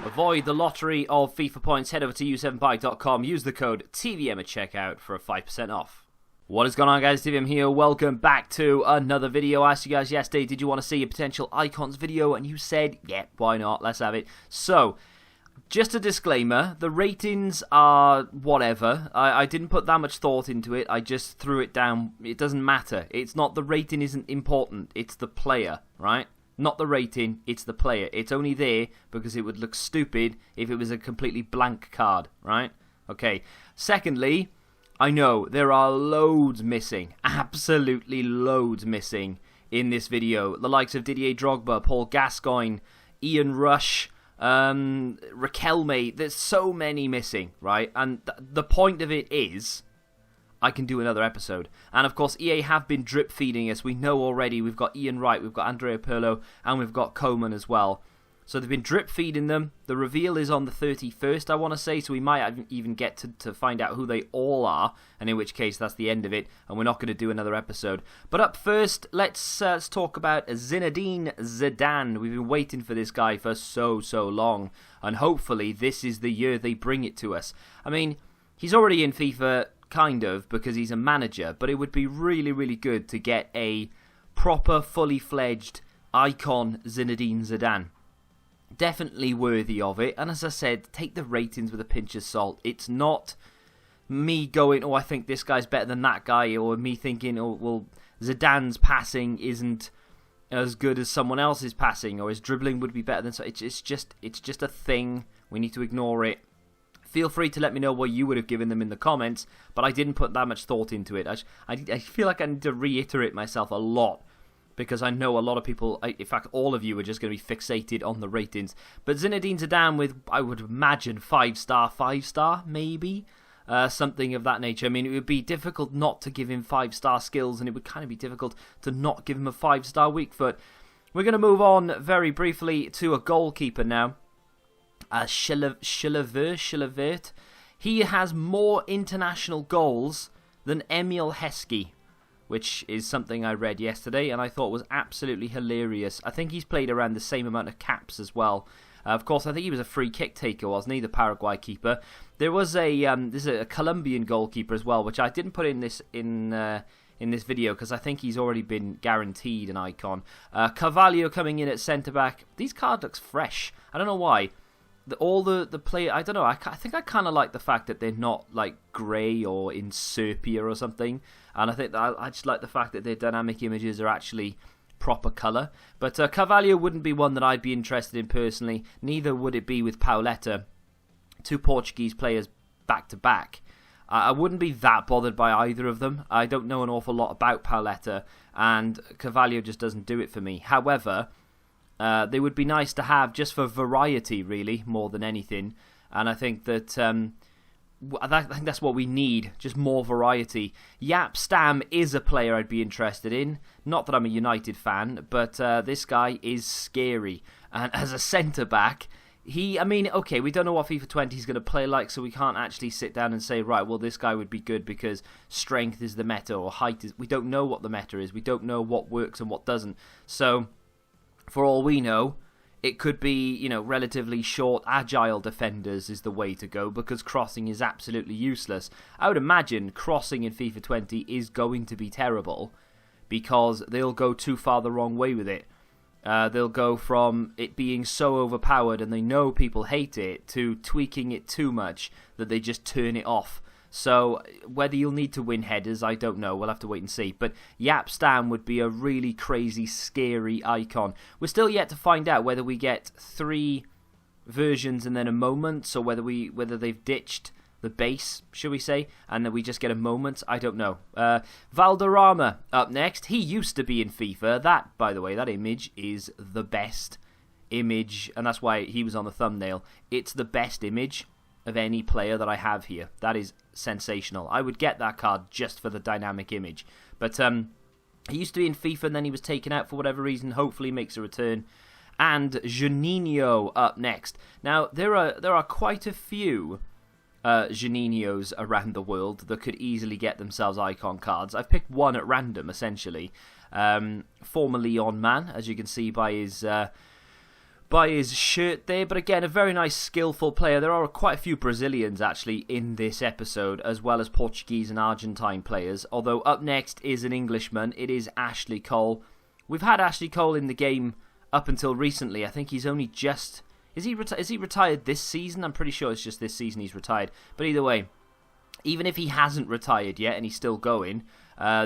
Avoid the lottery of FIFA points. Head over to u7bike.com. Use the code TVM at checkout for a 5% off. What is going on, guys? TVM here. Welcome back to another video. I asked you guys yesterday, did you want to see a potential icons video? And you said, yeah, why not? Let's have it. So, just a disclaimer, the ratings are whatever. I didn't put that much thought into it. I just threw it down. It doesn't matter. It's not, the rating isn't important. It's the player, right? Not the rating, it's the player. It's only there because it would look stupid if it was a completely blank card, right? Okay. Secondly, I know there are loads missing. Absolutely loads missing in this video. The likes of Didier Drogba, Paul Gascoigne, Ian Rush, Riquelme. There's so many missing, right? And the point of it is, I can do another episode. And of course, EA have been drip feeding us. We know already we've got Ian Wright, we've got Andrea Pirlo, and we've got Coman as well. So they've been drip feeding them. The reveal is on the 31st, I want to say, so we might even get to find out who they all are, and in which case that's the end of it, and we're not going to do another episode. But up first, let's talk about Zinedine Zidane. We've been waiting for this guy for so long, and hopefully this is the year they bring it to us. I mean, he's already in FIFA, kind of, because he's a manager, but it would be really good to get a proper, fully fledged icon Zinedine Zidane. Definitely worthy of it, and as I said, take the ratings with a pinch of salt. It's not me going, oh, I think this guy's better than that guy, or me thinking, oh, well, Zidane's passing isn't as good as someone else's passing, or his dribbling would be better than so. It's just a thing. We need to ignore it. Feel free to let me know what you would have given them in the comments, but I didn't put that much thought into it. I feel like I need to reiterate myself a lot, because I know a lot of people, in fact all of you, are just going to be fixated on the ratings. But Zinedine Zidane with, I would imagine, 5-star, maybe? Something of that nature. I mean, it would be difficult not to give him 5-star skills, and it would kind of be difficult to not give him a 5-star weak foot. We're going to move on very briefly to a goalkeeper now. Chilavert. He has more international goals than Emil Heskey, which is something I read yesterday and I thought was absolutely hilarious. I think he's played around the same amount of caps as well. Of course, I think he was a free kick taker, wasn't he, the Paraguay keeper? There was a Colombian goalkeeper as well, which I didn't put in this video because I think he's already been guaranteed an icon. Carvalho coming in at centre back. These card looks fresh. I don't know why. All the play, I don't know, I think I kind of like the fact that they're not like grey or in sepia or something, and I think that I just like the fact that their dynamic images are actually proper colour. But Carvalho wouldn't be one that I'd be interested in personally, neither would it be with Pauleta, two Portuguese players back to back. I wouldn't be that bothered by either of them. I don't know an awful lot about Pauleta, and Carvalho just doesn't do it for me. However, they would be nice to have just for variety, really, more than anything. And I think that I think that's what we need, just more variety. STAM is a player I'd be interested in. Not that I'm a United fan, but this guy is scary. And as a centre-back, I mean, okay, we don't know what FIFA 20 is going to play like, so we can't actually sit down and say, right, well, this guy would be good because strength is the meta, or height is... We don't know what the meta is. We don't know what works and what doesn't. So, for all we know, it could be, you know, relatively short, agile defenders is the way to go, because crossing is absolutely useless. I would imagine crossing in FIFA 20 is going to be terrible, because they'll go too far the wrong way with it. They'll go from it being so overpowered and they know people hate it, to tweaking it too much that they just turn it off. So whether you'll need to win headers, I don't know. We'll have to wait and see. But STAM would be a really crazy, scary icon. We're still yet to find out whether we get 3 versions and then a moment, or whether they've ditched the base, should we say, and then we just get a moment. I don't know. Valderrama up next. He used to be in FIFA. That, by the way, that image is the best image, and that's why he was on the thumbnail. It's the best image of any player that I have here. That is sensational. I would get that card just for the dynamic image. But he used to be in FIFA and then he was taken out for whatever reason. Hopefully makes a return. And Juninho up next. Now, there are quite a few Juninhos around the world that could easily get themselves icon cards. I've picked one at random, essentially. Former Lyon man, as you can see by his by his shirt there. But again, a very nice, skillful player. There are quite a few Brazilians, actually, in this episode, as well as Portuguese and Argentine players. Although up next is an Englishman. It is Ashley Cole. We've had Ashley Cole in the game up until recently. I think he's only just... Is he retired this season? I'm pretty sure it's just this season he's retired. But either way, even if he hasn't retired yet and he's still going,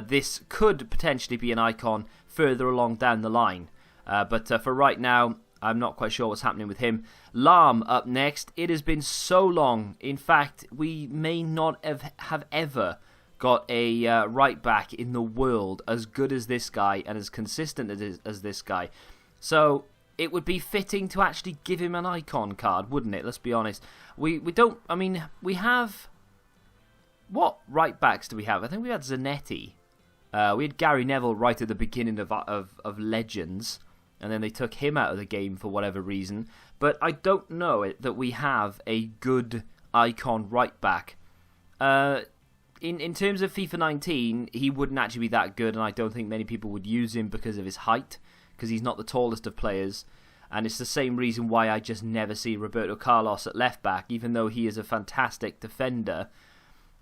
this could potentially be an icon further along down the line. But for right now, I'm not quite sure what's happening with him. Lahm up next. It has been so long. In fact, we may not have ever got a right back in the world as good as this guy and as consistent as this guy. So it would be fitting to actually give him an icon card, wouldn't it? Let's be honest. We don't... I mean, we have... What right backs do we have? I think we had Zanetti. We had Gary Neville right at the beginning of Legends, and then they took him out of the game for whatever reason. But I don't know that we have a good icon right back. In terms of FIFA 19, he wouldn't actually be that good, and I don't think many people would use him because of his height, because he's not the tallest of players. And it's the same reason why I just never see Roberto Carlos at left back, even though he is a fantastic defender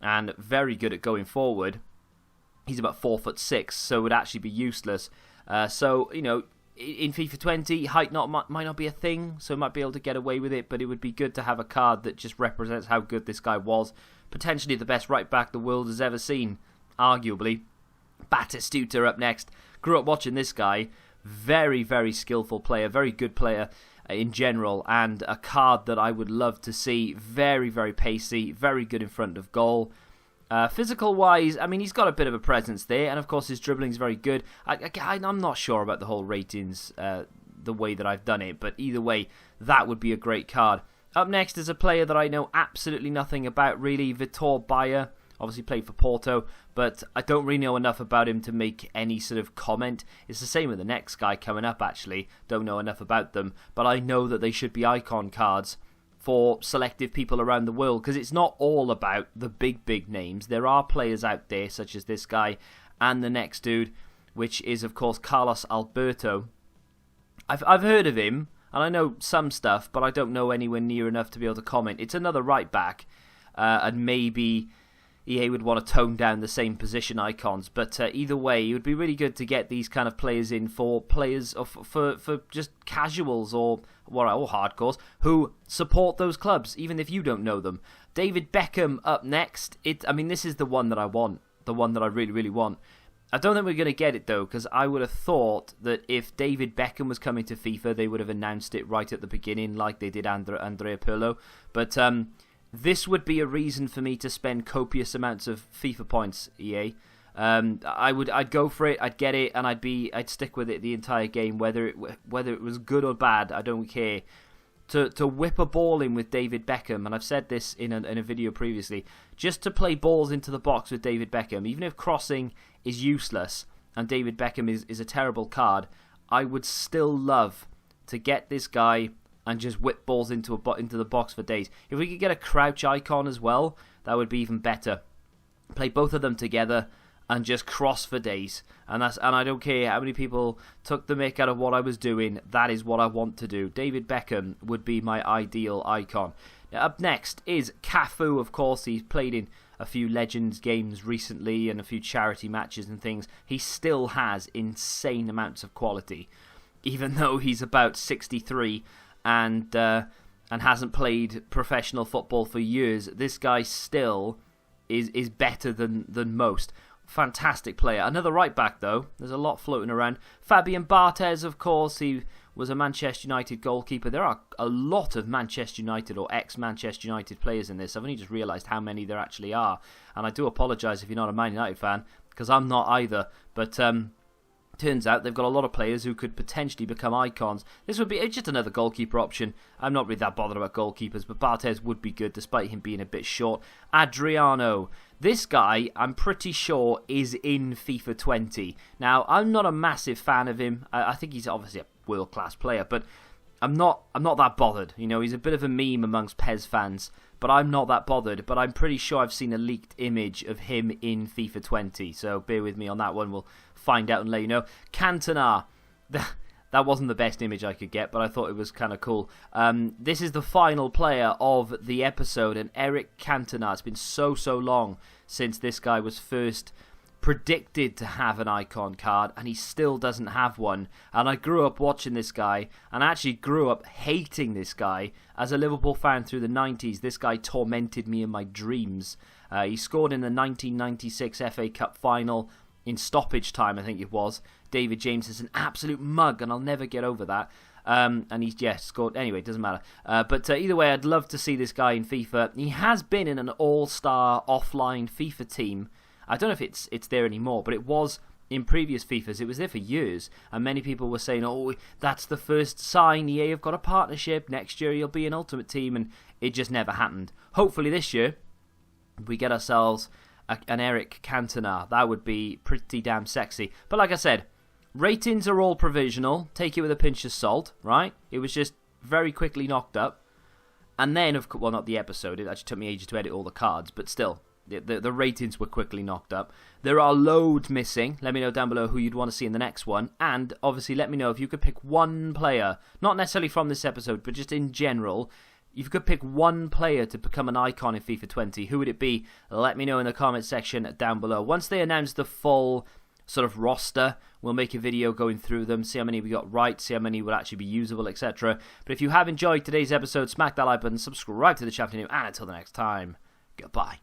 and very good at going forward. He's about 4'6", so would actually be useless. So, you know, in FIFA 20, height might not be a thing, so might be able to get away with it, but it would be good to have a card that just represents how good this guy was. Potentially the best right back the world has ever seen, arguably. Batistuta up next. Grew up watching this guy. Very, very skillful player, very good player in general, and a card that I would love to see. Very, very pacey, very good in front of goal. Physical-wise, I mean, he's got a bit of a presence there, and of course his dribbling's very good. I'm not sure about the whole ratings, the way that I've done it, but either way, that would be a great card. Up next is a player that I know absolutely nothing about, really, Vitor Baia. Obviously played for Porto, but I don't really know enough about him to make any sort of comment. It's the same with the next guy coming up, actually. Don't know enough about them, but I know that they should be icon cards for selective people around the world, because it's not all about the big names. There are players out there, such as this guy and the next dude, which is, of course, Carlos Alberto. I've heard of him, and I know some stuff, but I don't know anywhere near enough to be able to comment. It's another right back, and maybe EA would want to tone down the same position icons, but either way, it would be really good to get these kind of players in for players for just casuals or hardcores who support those clubs, even if you don't know them. David Beckham up next. This is the one that I want, the one that I really, really want. I don't think we're going to get it though, because I would have thought that if David Beckham was coming to FIFA, they would have announced it right at the beginning, like they did Andrea Pirlo. But this would be a reason for me to spend copious amounts of FIFA points, EA. I'd go for it, I'd get it, and I'd stick with it the entire game, whether it was good or bad. I don't care. To whip a ball in with David Beckham, and I've said this in a video previously, just to play balls into the box with David Beckham, even if crossing is useless and David Beckham is a terrible card, I would still love to get this guy and just whip balls into the box for days. If we could get a crouch icon as well, that would be even better. Play both of them together and just cross for days. And I don't care how many people took the mick out of what I was doing. That is what I want to do. David Beckham would be my ideal icon. Now, up next is Cafu, of course. He's played in a few Legends games recently and a few charity matches and things. He still has insane amounts of quality, even though he's about 63 and hasn't played professional football for years. This guy still is better than most. Fantastic player. Another right back though. There's a lot floating around. Fabian Barthez, of course. He was a Manchester United goalkeeper. There are a lot of Manchester United or ex-Manchester United players in this. I've only just realised how many there actually are. And I do apologise if you're not a Man United fan, because I'm not either. But turns out they've got a lot of players who could potentially become icons. This would be just another goalkeeper option. I'm not really that bothered about goalkeepers, but Barthez would be good despite him being a bit short. Adriano. This guy, I'm pretty sure, is in FIFA 20. Now, I'm not a massive fan of him. I think he's obviously a world-class player, but I'm not that bothered. You know, he's a bit of a meme amongst PES fans, but I'm not that bothered. But I'm pretty sure I've seen a leaked image of him in FIFA 20, so bear with me on that one. We'll find out and let you know. Cantona. That wasn't the best image I could get, but I thought it was kind of cool. This is the final player of the episode, and Eric Cantona. It's been so long since this guy was first predicted to have an icon card, and he still doesn't have one. And I grew up watching this guy, and I actually grew up hating this guy. As a Liverpool fan through the 90s, this guy tormented me in my dreams. He scored in the 1996 FA Cup final in stoppage time, I think it was. David James is an absolute mug, and I'll never get over that. And he's, scored. Anyway, it doesn't matter. But either way, I'd love to see this guy in FIFA. He has been in an all-star offline FIFA team. I don't know if it's there anymore, but it was in previous FIFAs. It was there for years, and many people were saying, oh, that's the first sign. EA have got a partnership. Next year he'll be an Ultimate Team, and it just never happened. Hopefully this year we get ourselves an Eric Cantona. That would be pretty damn sexy. But like I said, ratings are all provisional. Take it with a pinch of salt, right? It was just very quickly knocked up. And then, well, not the episode. It actually took me ages to edit all the cards, but still. The ratings were quickly knocked up. There are loads missing. Let me know down below who you'd want to see in the next one. And obviously let me know if you could pick one player, not necessarily from this episode, but just in general. If you could pick one player to become an icon in FIFA 20, who would it be? Let me know in the comment section down below. Once they announce the full sort of roster, we'll make a video going through them, see how many we got right, see how many will actually be usable, etc. But if you have enjoyed today's episode, smack that like button, subscribe to the channel, and until the next time, goodbye.